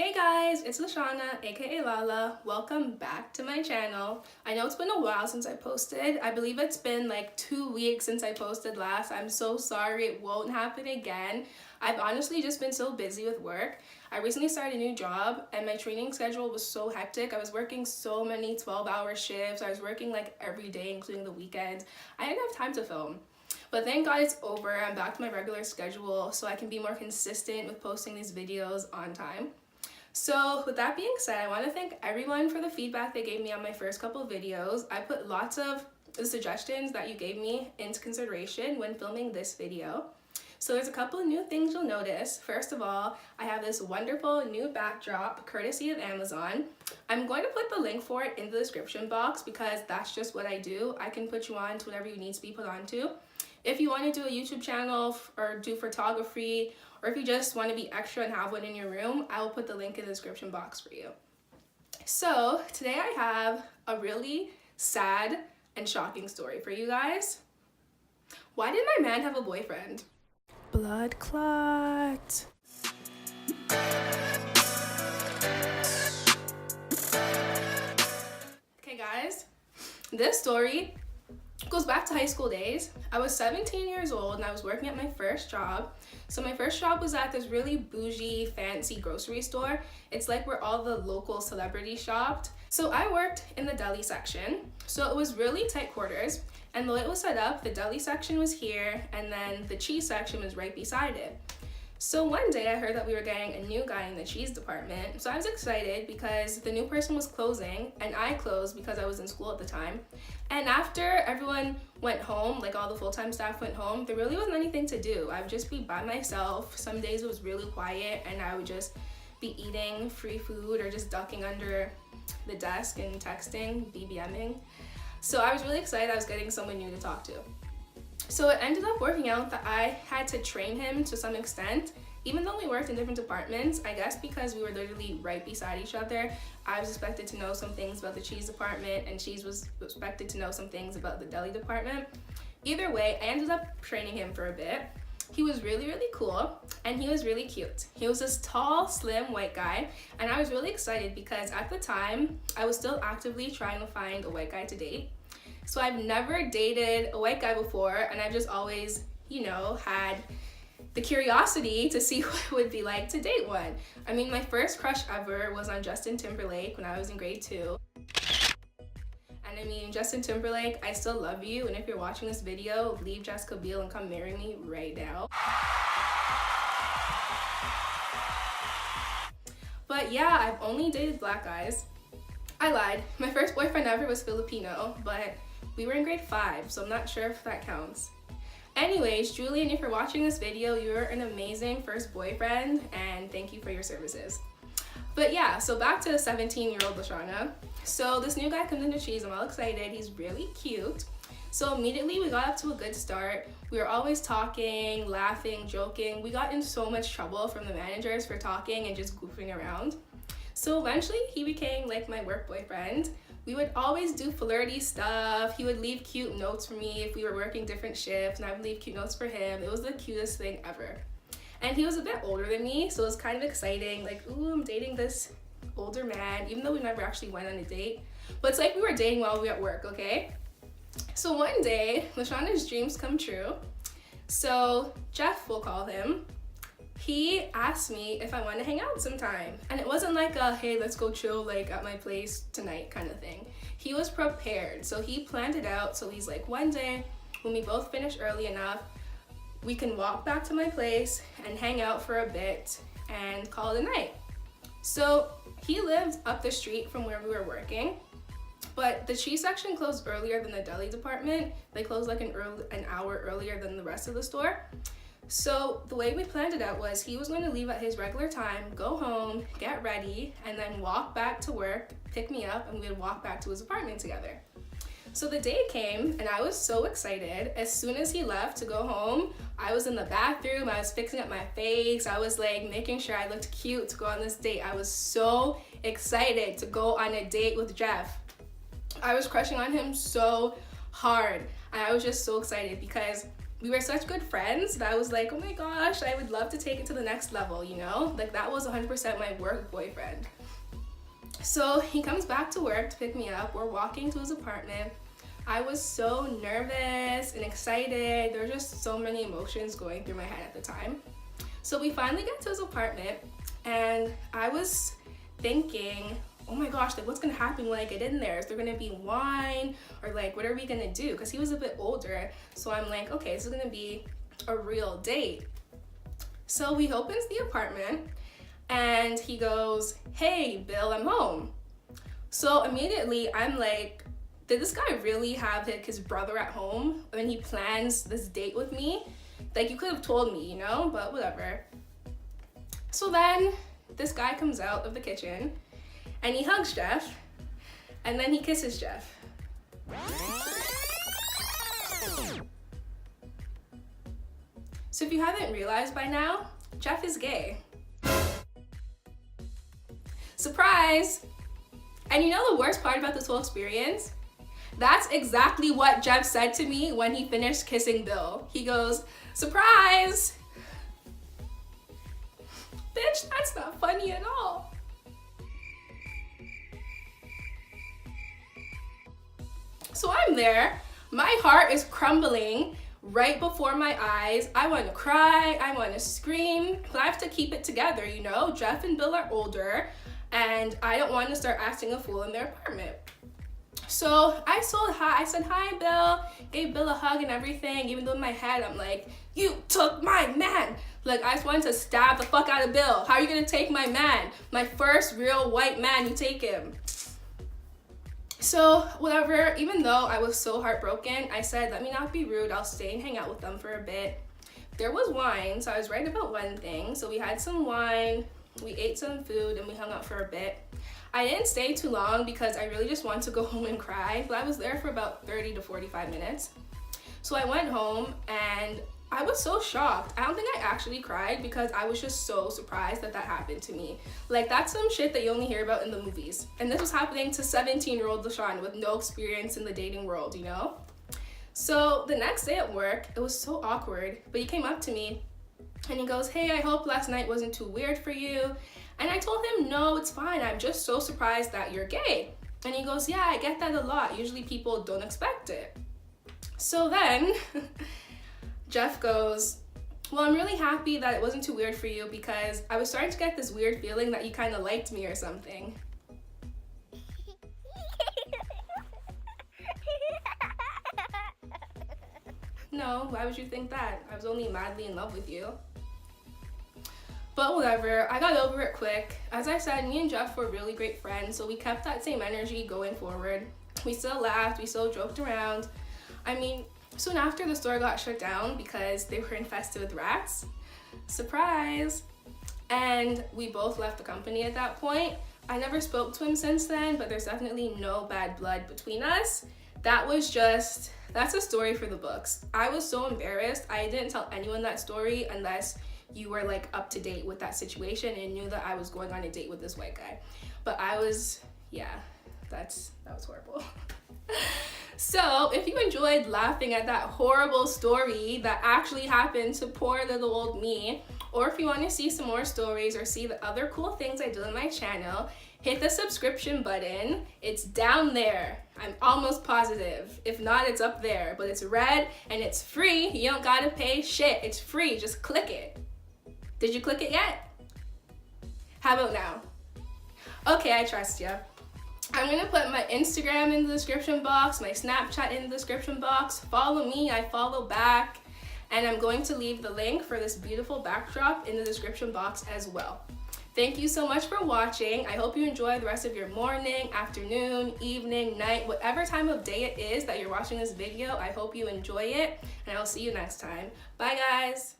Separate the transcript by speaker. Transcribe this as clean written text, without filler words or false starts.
Speaker 1: Hey guys, it's Lashana, aka Lala. Welcome back to my channel. I know it's been a while since I posted. I believe it's been like 2 weeks since I posted last. I'm so sorry, it won't happen again. I've honestly just been so busy with work. I recently started a new job and my training schedule was so hectic. I was working so many 12-hour shifts. I was working like every day, including the weekends. I didn't have time to film. But thank God it's over. I'm back to my regular schedule so I can be more consistent with posting these videos on time. So with that being said, I want to thank everyone for the feedback they gave me on my first couple videos. I put lots of the suggestions that you gave me into consideration when filming this video. So there's a couple of new things you'll notice. First of all, I have this wonderful new backdrop courtesy of Amazon. I'm going to put the link for it in the description box because that's just what I do. I can put you on to whatever you need to be put onto. If you want to do a YouTube channel or do photography, or if you just want to be extra and have one in your room, I will put the link in the description box for you. So today I have a really sad and shocking story for you guys. Why did my man have a boyfriend? Blood clot. Okay guys, this story goes back to high school days. I was 17 years old and I was working at my first job. So my first job was at this really bougie, fancy grocery store. It's like where all the local celebrities shopped. So I worked in the deli section. So it was really tight quarters. And the way it was set up, the deli section was here and then the cheese section was right beside it. So one day I heard that we were getting a new guy in the cheese department. So I was excited because the new person was closing and I closed because I was in school at the time. And after everyone went home, like all the full-time staff went home, there really wasn't anything to do. I would just be by myself. Some days it was really quiet and I would just be eating free food or just ducking under the desk and texting, BBMing. So I was really excited I was getting someone new to talk to. So it ended up working out that I had to train him to some extent. Even though we worked in different departments, I guess because we were literally right beside each other, I was expected to know some things about the cheese department and Cheese was expected to know some things about the deli department. Either way, I ended up training him for a bit. He was really, really cool and he was really cute. He was this tall, slim, white guy and I was really excited because at the time, I was still actively trying to find a white guy to date. So I've never dated a white guy before and I've just always, had the curiosity to see what it would be like to date one. I mean, my first crush ever was on Justin Timberlake when I was in grade 2. And I mean, Justin Timberlake, I still love you. And if you're watching this video, leave Jessica Biel and come marry me right now. But yeah, I've only dated black guys. I lied. My first boyfriend ever was Filipino, but we were in grade 5, so I'm not sure if that counts. Anyways, Julian, if you're watching this video, you're an amazing first boyfriend, and thank you for your services. But yeah, so back to 17-year-old Lashana. So this new guy comes into Cheese, I'm all excited, he's really cute. So immediately we got up to a good start. We were always talking, laughing, joking. We got in so much trouble from the managers for talking and just goofing around. So eventually he became like my work boyfriend. We would always do flirty stuff. He would leave cute notes for me if we were working different shifts and I would leave cute notes for him. It was the cutest thing ever. And he was a bit older than me, so it was kind of exciting. Like, ooh, I'm dating this older man, even though we never actually went on a date. But it's like we were dating while we were at work, okay? So one day, Lashana's dreams come true. So Jeff, we'll call him, he asked me if I want to hang out sometime. And it wasn't like a, hey, let's go chill like at my place tonight kind of thing. He was prepared, so he planned it out. So he's like, one day when we both finish early enough, we can walk back to my place and hang out for a bit and call it a night. So he lived up the street from where we were working, but the cheese section closed earlier than the deli department. They closed like an hour earlier than the rest of the store. So the way we planned it out was he was going to leave at his regular time, go home, get ready, and then walk back to work, pick me up, and we would walk back to his apartment together. So the day came and I was so excited. As soon as he left to go home, I was in the bathroom, I was fixing up my face, I was like making sure I looked cute to go on this date. I was so excited to go on a date with Jeff. I was crushing on him so hard and I was just so excited because we were such good friends that I was like, oh my gosh, I would love to take it to the next level, you know? Like that was 100% my work boyfriend. So he comes back to work to pick me up. We're walking to his apartment. I was so nervous and excited. There were just so many emotions going through my head at the time. So we finally get to his apartment, and I was thinking, oh my gosh, like what's gonna happen when I get in there? Is there gonna be wine, or like what are we gonna do? Because he was a bit older, so I'm like, okay, this is gonna be a real date. So he opens the apartment and he goes, hey Bill, I'm home. So immediately I'm like, did this guy really have like his brother at home when he plans this date with me? Like you could have told me, you know, but whatever. So then this guy comes out of the kitchen and he hugs Jeff, and then he kisses Jeff. So if you haven't realized by now, Jeff is gay. Surprise! And you know the worst part about this whole experience? That's exactly what Jeff said to me when he finished kissing Bill. He goes, surprise! Bitch, that's not funny at all. So I'm there, my heart is crumbling right before my eyes. I want to cry, I want to scream, but I have to keep it together, you know? Jeff and Bill are older, and I don't want to start acting a fool in their apartment. So I said hi Bill, gave Bill a hug and everything, even though in my head I'm like, you took my man. Like I just wanted to stab the fuck out of Bill. How are you gonna take my man? My first real white man, you take him. So whatever, even though I was so heartbroken, I said, let me not be rude, I'll stay and hang out with them for a bit. There was wine, so I was right about one thing. So we had some wine, we ate some food, and we hung out for a bit. I didn't stay too long because I really just wanted to go home and cry, but I was there for about 30 to 45 minutes. So I went home and I was so shocked. I don't think I actually cried because I was just so surprised that that happened to me. Like that's some shit that you only hear about in the movies. And this was happening to 17-year-old LaShawn with no experience in the dating world, you know? So the next day at work, it was so awkward, but he came up to me and he goes, hey, I hope last night wasn't too weird for you. And I told him, no, it's fine. I'm just so surprised that you're gay. And he goes, yeah, I get that a lot. Usually people don't expect it. So then Jeff goes, well, I'm really happy that it wasn't too weird for you because I was starting to get this weird feeling that you kind of liked me or something. No, why would you think that? I was only madly in love with you. But whatever, I got over it quick. As I said, me and Jeff were really great friends, so we kept that same energy going forward. We still laughed, we still joked around. I mean, soon after the store got shut down because they were infested with rats. Surprise! And we both left the company at that point. I never spoke to him since then, but there's definitely no bad blood between us. That's a story for the books. I was so embarrassed. I didn't tell anyone that story unless you were like up to date with that situation and knew that I was going on a date with this white guy. But I was, yeah, that was horrible. So if you enjoyed laughing at that horrible story that actually happened to poor little old me, or if you want to see some more stories or see the other cool things I do on my channel, hit the subscription button. It's down there. I'm almost positive. If not, it's up there, but it's red and it's free. You don't gotta pay shit. It's free. Just click it. Did you click it yet? How about now? Okay, I trust you. I'm gonna put my Instagram in the description box, my Snapchat in the description box. Follow me, I follow back. And I'm going to leave the link for this beautiful backdrop in the description box as well. Thank you so much for watching. I hope you enjoy the rest of your morning, afternoon, evening, night, whatever time of day it is that you're watching this video. I hope you enjoy it, and I'll see you next time. Bye, guys.